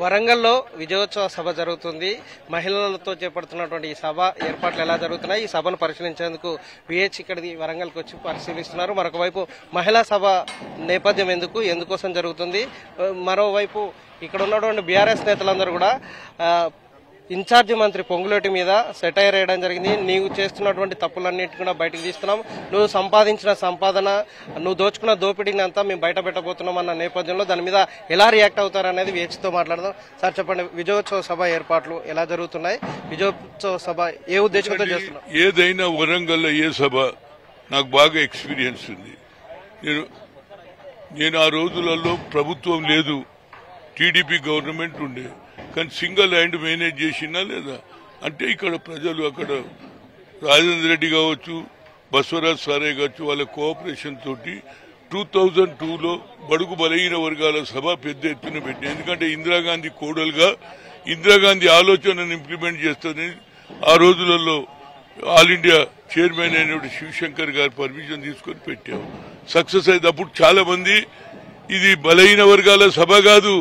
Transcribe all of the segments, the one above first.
వరంగల్లో విజయోత్సవ సభ జరుగుతుంది. మహిళలతో చేపడుతున్నటువంటి ఈ సభ ఏర్పాట్లు ఎలా జరుగుతున్నాయి, ఈ సభను పరిశీలించేందుకు విహెచ్ ఇక్కడికి వరంగల్కి వచ్చి పరిశీలిస్తున్నారు. మరొక వైపు మహిళా సభ నేపథ్యం ఎందుకోసం జరుగుతుంది, మరోవైపు ఇక్కడ ఉన్నటువంటి బీఆర్ఎస్ నేతలందరూ కూడా ఇన్ఛార్జి మంత్రి పొంగులేటి మీద సెటైర్ వేయడం జరిగింది. నీవు చేస్తున్నటువంటి తప్పులన్నింటినీ కూడా బయటకు తీస్తున్నాం, నువ్వు సంపాదించిన సంపాదన, నువ్వు దోచుకున్న దోపిడీని అంతా మేము బయట పెట్టబోతున్నాం అన్న నేపథ్యంలో దాని మీద ఎలా రియాక్ట్ అవుతారనేది విహెచ్తో మాట్లాడదాం. సార్ చెప్పండి, విజయోత్సవ సభ ఏర్పాట్లు ఎలా జరుగుతున్నాయి, విజయోత్సవ సభ ఏ ఉద్దేశంతో చేస్తున్నారు? ఏదైనా వరంగల్లో ఏ సభ నాకు బాగా ఎక్స్పీరియన్స్ ఉంది. నేను ఆ రోజులలో ప్రభుత్వం లేదు, టీడీపీ గవర్నమెంట్ ఉండే, కానీ సింగిల్ హ్యాండ్ మేనేజ్ చేసినా లేదా అంటే ఇక్కడ ప్రజలు అక్కడ రాజేంద్ర రెడ్డి కావచ్చు, బసవరాజ్ సారే కావచ్చు, వాళ్ళ కోఆపరేషన్ తోటి 2002లో బడుగు బలహీన వర్గాల సభ పెద్ద ఎత్తున పెట్టి, ఎందుకంటే ఇందిరాగాంధీ కోడలుగా ఇందిరాగాంధీ ఆలోచనను ఇంప్లిమెంట్ చేస్తుంది. ఆ రోజులలో ఆల్ ఇండియా చైర్మన్ అయిన శివశంకర్ గారు పర్మిషన్ తీసుకొని పెట్టాము, సక్సెస్ అయితే. అప్పుడు చాలా మంది ఇది బలహీన వర్గాల సభ కాదు,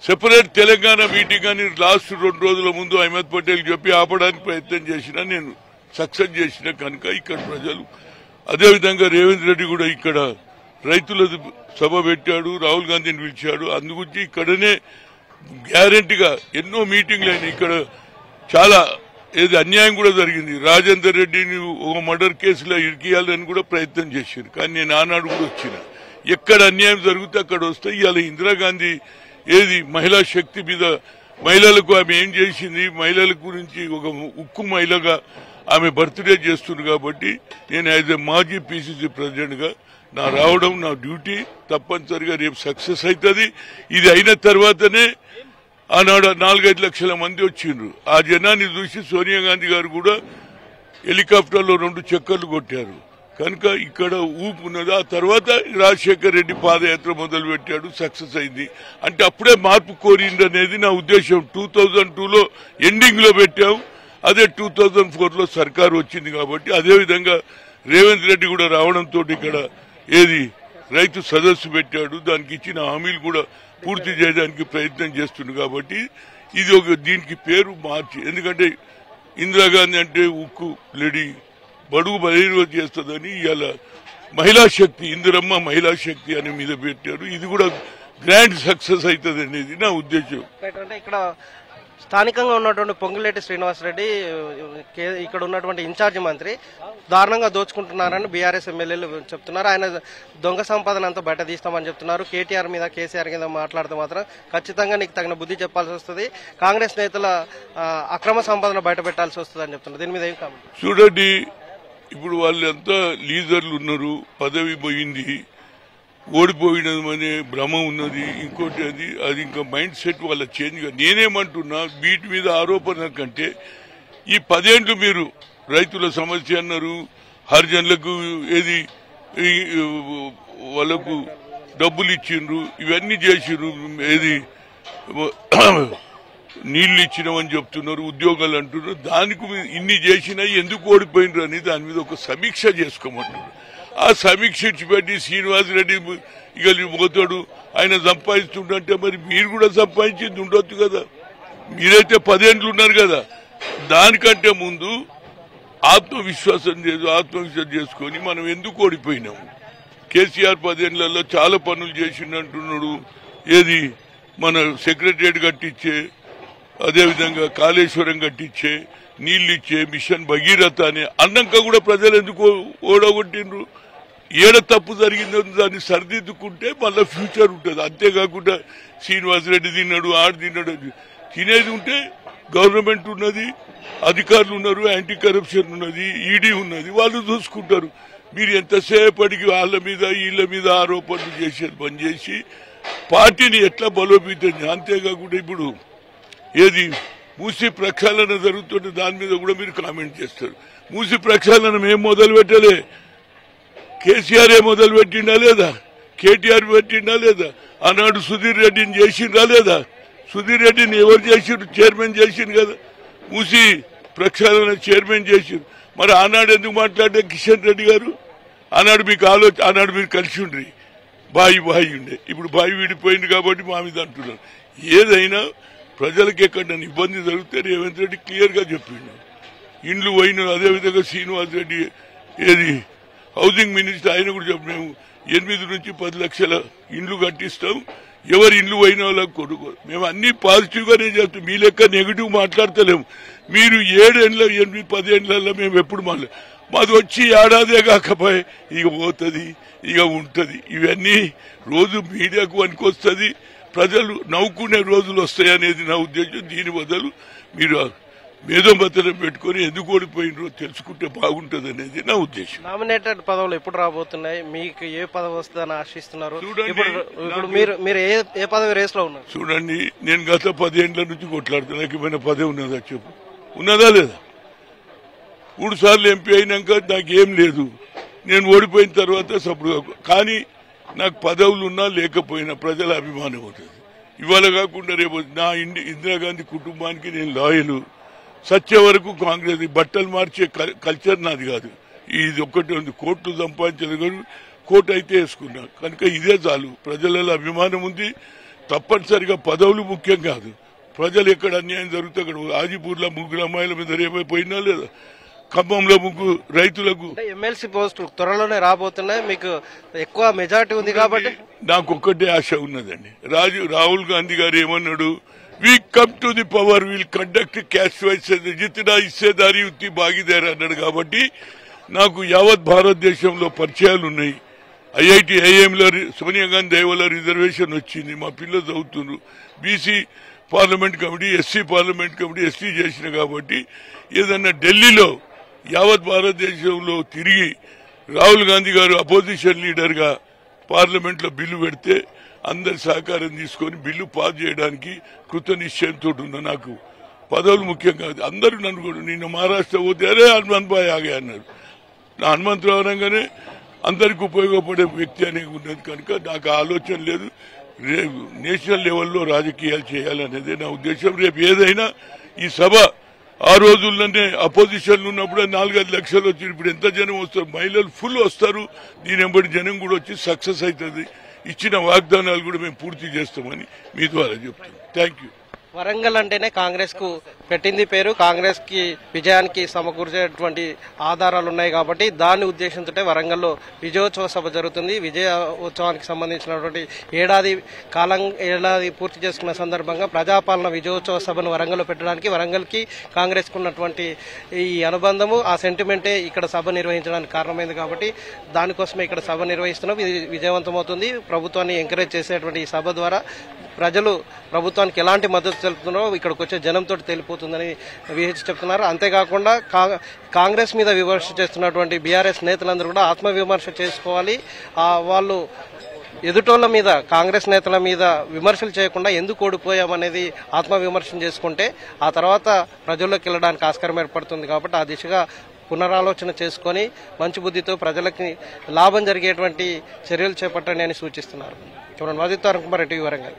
సెపరేట్ తెలంగాణ మీటింగ్ అని లాస్ట్ 2 రోజుల ముందు అహ్మద్ పటేల్ చెప్పి ఆపడానికి ప్రయత్నం చేసినా నేను సక్సెస్ చేసిన కనుక ఇక్కడ ప్రజలు. అదేవిధంగా రేవంత్ రెడ్డి కూడా ఇక్కడ రైతుల సభ పెట్టాడు, రాహుల్ గాంధీని పిలిచాడు. అందుగురించి ఇక్కడనే గ్యారంటీగా ఎన్నో మీటింగ్లు అయినాయి. ఇక్కడ చాలా అన్యాయం కూడా జరిగింది. రాజేందర్ రెడ్డిని ఒక మర్డర్ కేసులో ఇరికియాలని కూడా ప్రయత్నం చేశారు, కానీ నేను ఆనాడు కూడా వచ్చిన. ఎక్కడ అన్యాయం జరిగితే అక్కడ వస్తే ఇవాళ ఇందిరాగాంధీ మహిళా శక్తి మీద, మహిళలకు ఆమె ఏం చేసింది, మహిళల గురించి ఒక ఉక్కు మహిళగా ఆమె బర్త్డే చేస్తుంది. కాబట్టి నేను యాజ్ ఎ మాజీ పిసిసి ప్రెసిడెంట్ గా నా రావడం నా డ్యూటీ, తప్పనిసరిగా రేపు సక్సెస్ అవుతుంది. ఇది అయిన తర్వాతనే ఆనాడు 4-5 లక్షల మంది వచ్చిండ్రు. ఆ జనాన్ని చూసి సోనియా గాంధీ గారు కూడా హెలికాప్టర్లో 2 చక్కర్లు కొట్టారు కనుక ఇక్కడ ఊపు ఉన్నది. ఆ తర్వాత రాజశేఖర్ రెడ్డి పాదయాత్ర మొదలు పెట్టాడు, సక్సెస్ అయింది. అంటే అప్పుడే మార్పు కోరింది అనేది నా ఉద్దేశం. 2002లో ఎండింగ్ లో పెట్టాం, అదే 2004లో సర్కారు వచ్చింది. కాబట్టి అదేవిధంగా రేవంత్ రెడ్డి కూడా రావడంతో ఇక్కడ రైతు సదస్సు పెట్టాడు, దానికి ఇచ్చిన హామీలు కూడా పూర్తి చేయడానికి ప్రయత్నం చేస్తుంది. కాబట్టి ఇది దీనికి పేరు మార్చి, ఎందుకంటే ఇందిరాగాంధీ అంటే ఉక్కు లేడీ, బడుగు బలహీన చేస్తుందని ఇవాళ మహిళా శక్తి, ఇందిరమ్మ మహిళా శక్తి అని మీద పెట్టారు. ఇది కూడా గ్రాండ్ సక్సెస్ అవుతుంది అనేది నా ఉద్దేశం. అంటే ఇక్కడ స్థానికంగా ఉన్నటువంటి పొంగులేటి శ్రీనివాసరెడ్డి, ఇక్కడ ఉన్నటువంటి ఇన్ఛార్జి మంత్రి దారుణంగా దోచుకుంటున్నారని బీఆర్ఎస్ ఎమ్మెల్యేలు చెప్తున్నారు. ఆయన దొంగ సంపాదన అంతా బయట తీస్తామని చెప్తున్నారు. కేటీఆర్ మీద, కేసీఆర్ మీద మాట్లాడితే మాత్రం ఖచ్చితంగా నీకు తగిన బుద్ధి చెప్పాల్సి వస్తుంది, కాంగ్రెస్ నేతల అక్రమ సంపాదన బయట పెట్టాల్సి వస్తుంది అని చెప్తున్నారు. దీని మీద ఏం కామెంట్? చూడండి, ఇప్పుడు వాళ్ళంతా లీడర్లు ఉన్నారు, పదవి పోయింది, ఓడిపోయినదనే భ్రమ ఉన్నది. ఇంకోటి అది ఇంకా మైండ్ సెట్ వాళ్ళ చేంజ్ గా. నేనేమంటున్నా, వీటి మీద ఆరోపణ కంటే ఈ 10 ఏళ్లు మీరు రైతుల సమస్య అన్నారు, హరిజనులకు వాళ్ళకు డబ్బులు ఇచ్చిండ్రు, ఇవన్నీ చేసిండ్రు, నీళ్లు ఇచ్చినామని చెప్తున్నారు, ఉద్యోగాలు అంటున్నారు. దానికి ఇన్ని చేసినా ఎందుకు ఓడిపోయినరు అని దాని మీద ఒక సమీక్ష చేసుకోమంటున్నారు. ఆ సమీక్ష పెట్టి శ్రీనివాస్ రెడ్డి ఇక పోతాడు, ఆయన సంపాదిస్తుంటే మరి మీరు కూడా సంపాదించింది ఉండొచ్చు కదా. మీరైతే 10 ఏళ్లు ఉన్నారు కదా. దానికంటే ముందు ఆత్మవిశ్వాసం చేసుకొని మనం ఎందుకు ఓడిపోయినాము. కేసీఆర్ 10 ఏళ్లలో చాలా పనులు చేసిండంటున్నాడు. మన సెక్రటరియట్ కట్టించే, అదేవిధంగా కాళేశ్వరం కట్టించే, నీళ్లు ఇచ్చే, మిషన్ భగీరథ అని అన్నాక కూడా ప్రజలు ఎందుకు ఓడగొట్టిండ్రు. ఏడ తప్పు జరిగిందో దాన్ని సరిదిద్దుకుంటే మళ్ళీ ఫ్యూచర్ ఉంటుంది. అంతేకాకుండా శ్రీనివాస్ రెడ్డి తిన్నాడు, తిన్నాడు, తినేది ఉంటే గవర్నమెంట్ ఉన్నది, అధికారులు ఉన్నారు, యాంటీ కరప్షన్ ఉన్నది, ఈడీ ఉన్నది, వాళ్ళు చూసుకుంటారు. మీరు ఎంతసేపటికి వాళ్ళ మీద వీళ్ళ మీద ఆరోపణలు చేసేది బంద్ చేసి పార్టీని ఎట్లా బలోపేతం. అంతేకాకుండా ఇప్పుడు మూసి ప్రక్షాళన జరుగుతుంటే దాని మీద కూడా మీరు కామెంట్ చేస్తారు. మూసి ప్రక్షాళన మేము మొదలు పెట్టలే, కేసీఆర్ మొదలు పెట్టిండా లేదా, కేటీఆర్ పెట్టిండా లేదా, ఆనాడు సుధీర్ రెడ్డిని చేసిండ్రా లేదా. సుధీర్ రెడ్డిని ఎవరు చేసిండ్రు? చైర్మన్ చేసిండు కదా, మూసి ప్రక్షాళన చైర్మన్ చేసిండ్రు. మరి ఆనాడు ఎందుకు మాట్లాడే కిషన్ రెడ్డి గారు? ఆనాడు మీకు ఆనాడు మీరు కలిసి ఉండ్రి, బాయి ఉండే, ఇప్పుడు బాయి విడిపోయింది కాబట్టి మా మీద అంటున్నారు. ఏదైనా ప్రజలకు ఎక్కడైనా ఇబ్బంది జరిగితే రేవంత్ రెడ్డి క్లియర్ గా చెప్పిండు. ఇండ్లు పోయిన అదేవిధంగా శ్రీనివాస్ రెడ్డి ఏది హౌసింగ్ మినిస్టర్ ఆయన కూడా చెప్పి మేము 8 నుంచి 10 లక్షల ఇండ్లు కట్టిస్తాం, ఎవరి ఇండ్లు పోయిన వాళ్ళకి కొడుకు. మేము అన్ని పాజిటివ్ గానే చెప్తాం, మీ లెక్క నెగిటివ్ మాట్లాడతలేము. మీరు 7 ఏళ్ళ 8, 10 ఏళ్ళల్లో మేము ఎప్పుడు మాది వచ్చి ఏడాదే కాకపోయి ఇక పోతుంది ఇక ఉంటది. ఇవన్నీ రోజు మీడియాకు వనికొస్తుంది, ప్రజలు నవ్వుకునే రోజులు వస్తాయనేది నా ఉద్దేశం. దీని బదులు మీరు మేధోమతనం పెట్టుకుని ఎందుకు ఓడిపోయినరో తెలుసుకుంటే బాగుంటది అనేది నా ఉద్దేశం. నామినేటెడ్ పదవులు ఎప్పుడు రాబోతున్నాయి, మీకు ఏ పదవి వస్తుందని ఆశిస్తున్నారు? చూడండి, ఇప్పుడు మీరు ఏ పదవి రేస్ లో ఉన్నారు? చూడండి, నేను గత 10 ఏళ్ల నుంచి కొట్లాడుతున్నా. నాకు ఏమైనా పదవి ఉన్నదా చెప్పు, ఉన్నదా లేదా? 3 సార్లు ఎంపీ అయినాక నాకేం లేదు. నేను ఓడిపోయిన తర్వాత సప్పుడు కానీ నాకు పదవులు ఉన్నా లేకపోయినా ప్రజల అభిమానం అవుతుంది. ఇవాళ కాకుండా రేపు నా ఇందిరాగాంధీ కుటుంబానికి నేను లాయలు, సత్య వరకు కాంగ్రెస్. బట్టలు మార్చే కల్చర్ నాది కాదు. ఇది ఒక్కటే ఉంది, కోట్లు సంపాదించదు కానీ కోట్ అయితే వేసుకున్నా కనుక ఇదే చాలు. ప్రజలలో అభిమానం ఉంది. తప్పనిసరిగా పదవులు ముఖ్యం కాదు. ప్రజలు ఎక్కడ అన్యాయం జరుగుతుంది అక్కడ. ఆజిపూర్లో 3 అమ్మాయిల మీద రేపైపోయినా లేదా, ఖమ్మంలో 3 రైతులకు. ఎమ్మెల్సీ పోస్టులు త్వరలోనే రాబోతున్నాయి, మీకు ఎక్కువ మెజార్టీ ఉంది కాబట్టి నాకు ఒక్కటే ఆశ ఉన్నదండి. రాహుల్ గాంధీ గారు ఏమన్నాడు, we come to the power, will conduct caste wise జితనా హిస్సేదారీ ఉత్తి భాగీదారి అన్నాడు. కాబట్టి నాకు యావత్ భారతదేశంలో పరిచయాలు ఉన్నాయి. ఐఐటి ఐఎంలో సోనియా గాంధీ దయవల్ల రిజర్వేషన్ వచ్చింది, మా పిల్లలు చదువుతున్నారు. BC parliament committee, SC parliament committee, ST చేసిన కాబట్టి ఏదన్నా ఢిల్లీలో యావత్ భారతదేశంలో తిరిగి రాహుల్ గాంధీ గారు అపోజిషన్ లీడర్ గా పార్లమెంట్ లో బిల్లు పెడితే అందరి సహకారం తీసుకొని బిల్లు పాస్ చేయడానికి కృత నిశ్చయంతో ఉన్నా. నాకు పదవులు ముఖ్యం కాదు. అందరూ నన్ను కూడా, నిన్న మహారాష్ట్ర పోతే అరే హనుమంత్ భాయ్ ఆగే అన్నారు. నా హనుమంతరావు అనగానే అందరికి ఉపయోగపడే వ్యక్తి అనేది ఉన్నది కనుక నాకు ఆలోచన లేదు. రేపు నేషనల్ లెవెల్లో రాజకీయాలు చేయాలనేదే నా ఉద్దేశం. రేపు ఏదైనా ఈ సభ ఆ రోజుల్లోనే అపోజిషన్ ఉన్నప్పుడు 4-5 లక్షలు వచ్చి ఇప్పుడు ఎంత జనం వస్తారు, మహిళలు ఫుల్ వస్తారు. దీని వెంబడి జనం కూడా వచ్చి సక్సెస్ అవుతుంది. ఇచ్చిన వాగ్దానాలు కూడా మేము పూర్తి చేస్తామని మీ ద్వారా చెప్తున్నాం. Thank you. వరంగల్ అంటేనే కాంగ్రెస్ కు పెట్టింది పేరు. కాంగ్రెస్ కి విజయానికి సమకూర్చేటువంటి ఆధారాలు ఉన్నాయి కాబట్టి దాని ఉద్దేశంతో వరంగల్లో విజయోత్సవ సభ జరుగుతుంది. విజయోత్సవానికి సంబంధించినటువంటి ఏడాది పూర్తి చేసుకున్న సందర్భంగా ప్రజాపాలన విజయోత్సవ సభను వరంగల్లో పెట్టడానికి వరంగల్ కి కాంగ్రెస్ కు ఉన్నటువంటి ఈ అనుబంధము, ఆ సెంటిమెంటే ఇక్కడ సభ నిర్వహించడానికి కారణమైంది. కాబట్టి దానికోసమే ఇక్కడ సభ నిర్వహిస్తున్నాం. ఇది విజయవంతమవుతుంది. ప్రభుత్వాన్ని ఎంకరేజ్ చేసేటువంటి ఈ సభ ద్వారా ప్రజలు ప్రభుత్వానికి ఎలాంటి మద్దతు తెలుపుతున్నారో ఇక్కడికి వచ్చే జనంతో తెలిపోతుందని విహెచ్ చెప్తున్నారు. అంతేకాకుండా కాంగ్రెస్ మీద విమర్శ చేస్తున్నటువంటి బీఆర్ఎస్ నేతలందరూ కూడా ఆత్మవిమర్శ చేసుకోవాలి. వాళ్ళు ఎదుటోళ్ల మీద, కాంగ్రెస్ నేతల మీద విమర్శలు చేయకుండా ఎందుకు ఓడిపోయామనేది ఆత్మవిమర్శన చేసుకుంటే ఆ తర్వాత ప్రజల్లోకి వెళ్ళడానికి ఆస్కారం ఏర్పడుతుంది. కాబట్టి ఆ దిశగా పునరాలోచన చేసుకొని మంచి బుద్ధితో ప్రజలకి లాభం జరిగేటువంటి చర్యలు చేపట్టండి అని సూచిస్తున్నారు. చూడండి, వాదిత్వారం కుమార్, టీవీ వరంగల్.